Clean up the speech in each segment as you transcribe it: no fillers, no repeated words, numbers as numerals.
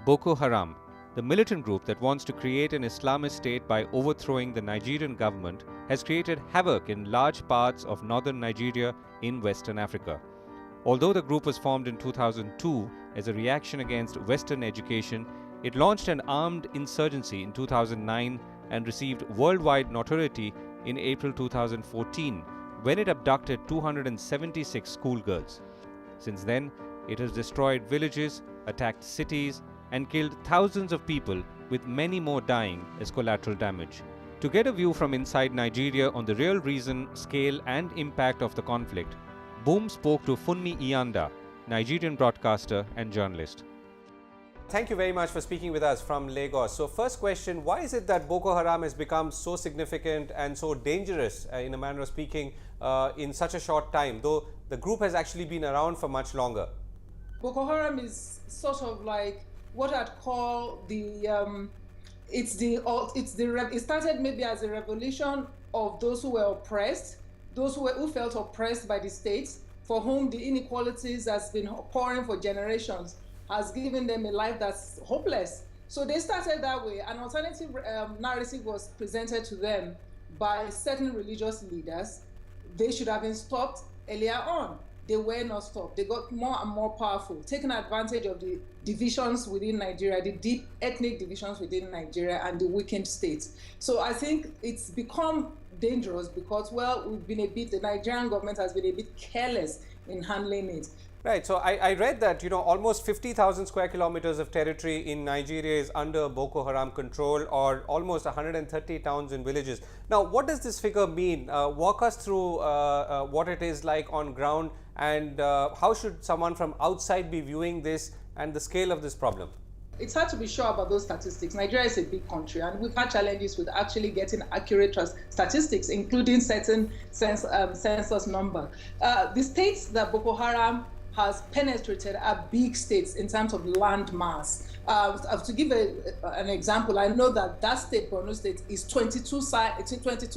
Boko Haram, the militant group that wants to create an Islamist state by overthrowing the Nigerian government, has created havoc in large parts of northern Nigeria in Western Africa. Although the group was formed in 2002 as a reaction against Western education, it launched an armed insurgency in 2009 and received worldwide notoriety in April 2014 when it abducted 276 schoolgirls. Since then, it has destroyed villages, attacked cities, and killed thousands of people, with many more dying as collateral damage. To get a view from inside Nigeria on the real reason, scale, and impact of the conflict, Boom spoke to Funmi Iyanda, Nigerian broadcaster and journalist. Thank you very much for speaking with us from Lagos. So first question, why is it that Boko Haram has become so significant and so dangerous, in a manner of speaking, in such a short time, though the group has actually been around for much longer? Boko Haram is sort of like what I'd call it started maybe as a revolution of those who were oppressed, those who felt oppressed by the state, for whom the inequalities has been pouring for generations, has given them a life that's hopeless. So they started that way. An alternative narrative was presented to them by certain religious leaders. They should have been stopped earlier on. They were not stopped. They got more and more powerful, taking advantage of the divisions within Nigeria, the deep ethnic divisions within Nigeria, and the weakened states. So I think it's become dangerous because, well, the Nigerian government has been a bit careless in handling it. Right. So I read that, almost 50,000 square kilometers of territory in Nigeria is under Boko Haram control, or almost 130 towns and villages. Now, what does this figure mean? Walk us through what it is like on ground, and how should someone from outside be viewing this and the scale of this problem? It's hard to be sure about those statistics. Nigeria is a big country, and we've had challenges with actually getting accurate statistics, including certain census number. The states that Boko Haram has penetrated are big states in terms of land mass. To give an example, I know that state, Borno State, is 22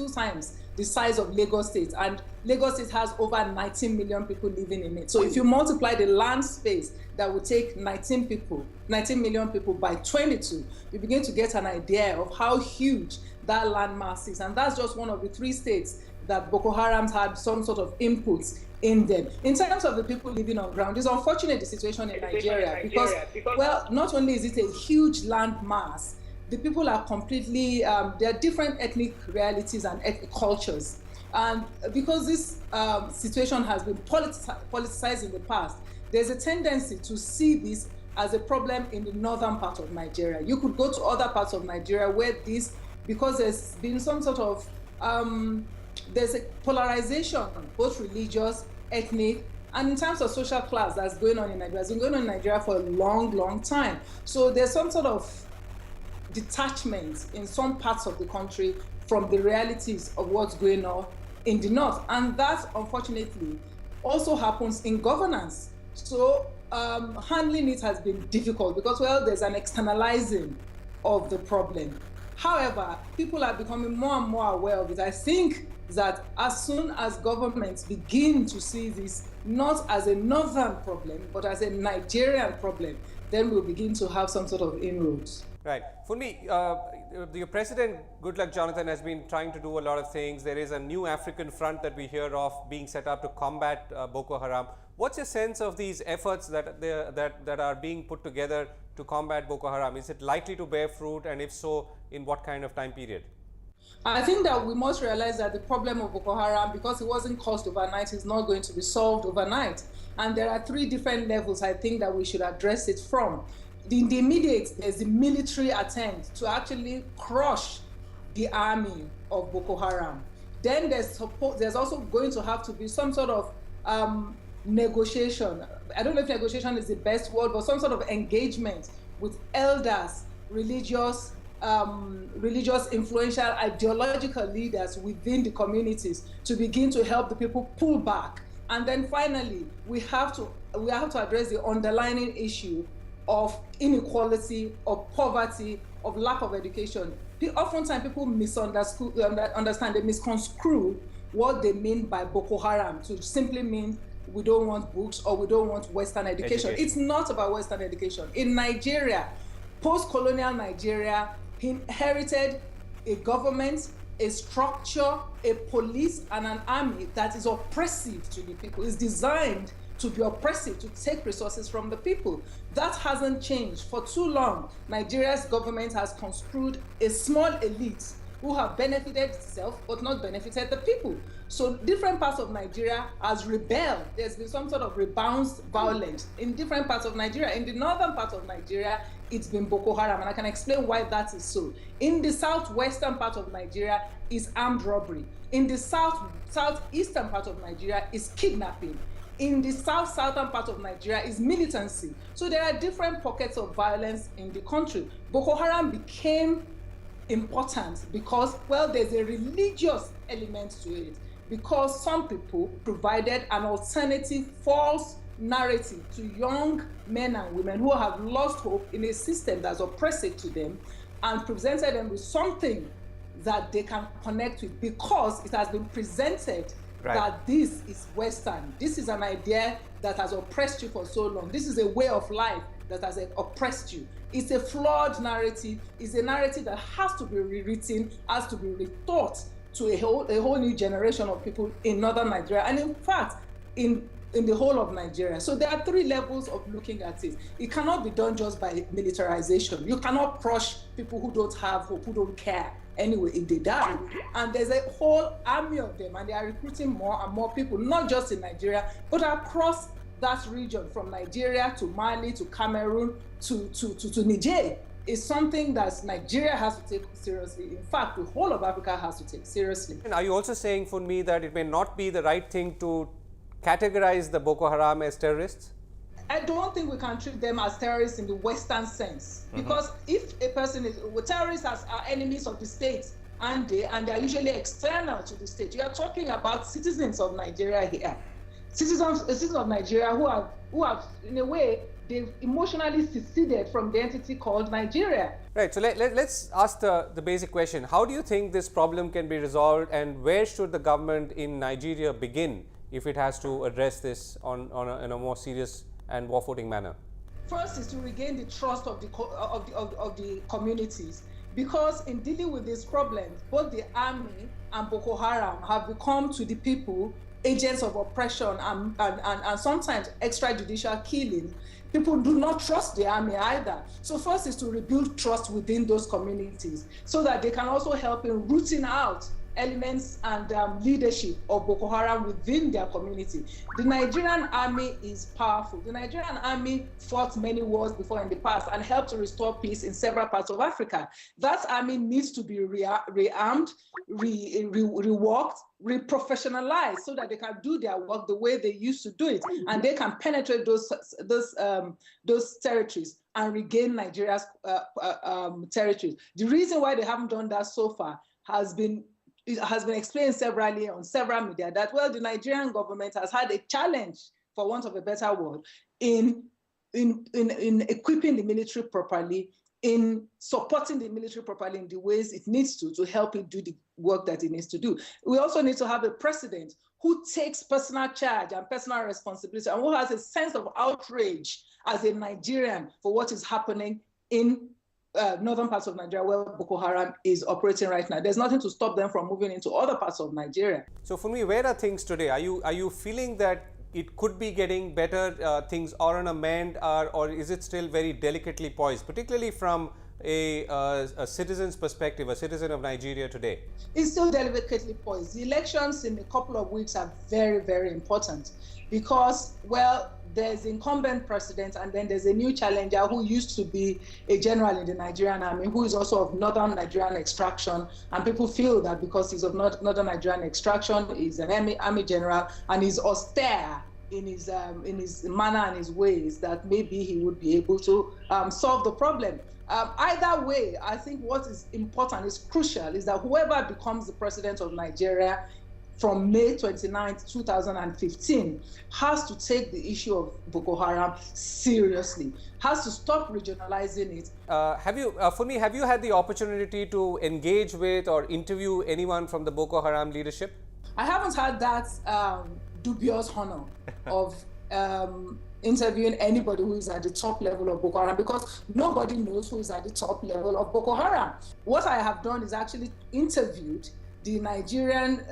times the size of Lagos State, and Lagos State has over 19 million people living in it. So if you multiply the land space that would take 19 million people by 22, you begin to get an idea of how huge that land mass is. And that's just one of the 3 states that Boko Haram had some sort of inputs in them. In terms of the people living on ground, it's unfortunate the situation in Nigeria because, well, not only is it a huge land mass, the people are completely, there are different ethnic realities and ethnic cultures. And because this situation has been politicized in the past, there's a tendency to see this as a problem in the northern part of Nigeria. You could go to other parts of Nigeria where because there's been some sort of, there's a polarization, both religious, ethnic, and in terms of social class that's going on in Nigeria. It's been going on in Nigeria for a long, long time. So there's some sort of detachment in some parts of the country from the realities of what's going on in the north. And that, unfortunately, also happens in governance. So handling it has been difficult because, well, there's an externalizing of the problem. However, people are becoming more and more aware of it. I think that as soon as governments begin to see this not as a northern problem, but as a Nigerian problem, then we'll begin to have some sort of inroads. Right. Funmi, your president, Goodluck Jonathan, has been trying to do a lot of things. There is a new African front that we hear of being set up to combat Boko Haram. What's your sense of these efforts that are being put together to combat Boko Haram? Is it likely to bear fruit, and if so, in what kind of time period? I think that we must realize that the problem of Boko Haram, because it wasn't caused overnight, is not going to be solved overnight. And there are 3 different levels I think that we should address it from. In the immediate, there's the military attempt to actually crush the army of Boko Haram. Then there's also going to have to be some sort of negotiation. I don't know if negotiation is the best word, but some sort of engagement with elders, religious, influential, ideological leaders within the communities to begin to help the people pull back. And then finally, we have to address the underlying issue of inequality, of poverty, of lack of education. Oftentimes people understand, they misconstrue what they mean by Boko Haram to simply mean we don't want books or we don't want Western education. It's not about Western education. In Nigeria, post-colonial Nigeria inherited a government, a structure, a police, and an army that is oppressive to the people, is designed to be oppressive, to take resources from the people. That hasn't changed. For too long, Nigeria's government has construed a small elite who have benefited itself but not benefited the people. So different parts of Nigeria has rebelled. There's been some sort of rebound violence in different parts of Nigeria. In the northern part of Nigeria, it's been Boko Haram, and I can explain why that is so. In the southwestern part of Nigeria is armed robbery. In the southeastern part of Nigeria is kidnapping. In the southern part of Nigeria is militancy. So there are different pockets of violence in the country. Boko Haram became important because, well, there's a religious element to it, because some people provided an alternative false narrative to young men and women who have lost hope in a system that's oppressive to them, and presented them with something that they can connect with, because it has been presented that this is Western. This is an idea that has oppressed you for so long. This is a way of life that has oppressed you. It's a flawed narrative. It's a narrative that has to be rewritten, has to be rethought to a whole new generation of people in northern Nigeria, and in fact, in the whole of Nigeria. So there are three levels of looking at it. It cannot be done just by militarization. You cannot crush people who don't have hope, who don't care anyway if they die. And there's a whole army of them, and they are recruiting more and more people, not just in Nigeria, but across that region, from Nigeria to Mali to Cameroon to Niger. Is something that Nigeria has to take seriously. In fact, the whole of Africa has to take seriously. And are you also saying, Funmi, that it may not be the right thing to categorize the Boko Haram as terrorists? I don't think we can treat them as terrorists in the Western sense, because if a person is, terrorists are enemies of the state, and they are usually external to the state. You are talking about citizens of Nigeria here, citizens of Nigeria who have in a way, they've emotionally seceded from the entity called Nigeria. Right. So let's ask the basic question. How do you think this problem can be resolved, and where should the government in Nigeria begin if it has to address this in a more serious and war-footing manner? First is to regain the trust of the communities, because in dealing with these problems, both the army and Boko Haram have become to the people agents of oppression and sometimes extrajudicial killing. People do not trust the army either. So first is to rebuild trust within those communities so that they can also help in rooting out elements and leadership of Boko Haram within their community. The Nigerian army is powerful. The Nigerian army fought many wars before in the past and helped to restore peace in several parts of Africa. That army needs to be rearmed, reworked, reprofessionalized so that they can do their work the way they used to do it, and they can penetrate those territories and regain Nigeria's territories. The reason why they haven't done that so far has been explained severally on several media, that, well, the Nigerian government has had a challenge, for want of a better word, in equipping the military properly, in supporting the military properly in the ways it needs to help it do the work that it needs to do. We also need to have a president who takes personal charge and personal responsibility, and who has a sense of outrage as a Nigerian for what is happening in northern parts of Nigeria where Boko Haram is operating right now. There's nothing to stop them from moving into other parts of Nigeria. So Funmi, where are things today? Are you feeling that it could be getting better, things are on a mend, or is it still very delicately poised, particularly from a citizen's perspective, a citizen of Nigeria today? It's still delicately poised. The elections in a couple of weeks are very, very important because, well, there's incumbent president, and then there's a new challenger who used to be a general in the Nigerian army, who is also of northern Nigerian extraction. And people feel that because he's of northern Nigerian extraction, he's an army general, and he's austere in his manner and his ways, that maybe he would be able to solve the problem. Either way, I think what is important, is crucial, is that whoever becomes the president of Nigeria from May 29, 2015, has to take the issue of Boko Haram seriously, has to stop regionalizing it. Funmi, have you had the opportunity to engage with or interview anyone from the Boko Haram leadership? I haven't had that dubious honor of interviewing anybody who is at the top level of Boko Haram, because nobody knows who is at the top level of Boko Haram. What I have done is actually interviewed the Nigerian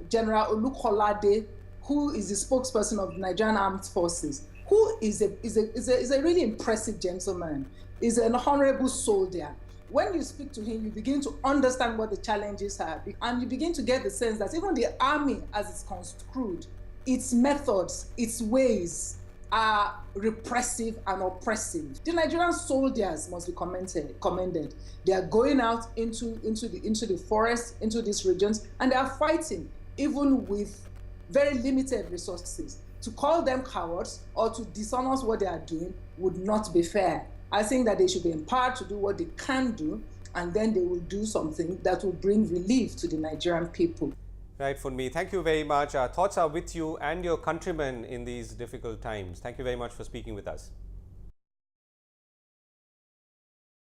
General Olukolade, who is the spokesperson of the Nigerian Armed Forces, who is a really impressive gentleman, is an honorable soldier. When you speak to him, you begin to understand what the challenges are, and you begin to get the sense that even the army, as it's construed, its methods, its ways are repressive and oppressive. The Nigerian soldiers must be commended. They are going out into the forest, into these regions, and they are fighting, even with very limited resources. To call them cowards or to dishonor what they are doing would not be fair. I think that they should be empowered to do what they can do, and then they will do something that will bring relief to the Nigerian people. Right, Funmi, thank you very much. Our thoughts are with you and your countrymen in these difficult times. Thank you very much for speaking with us.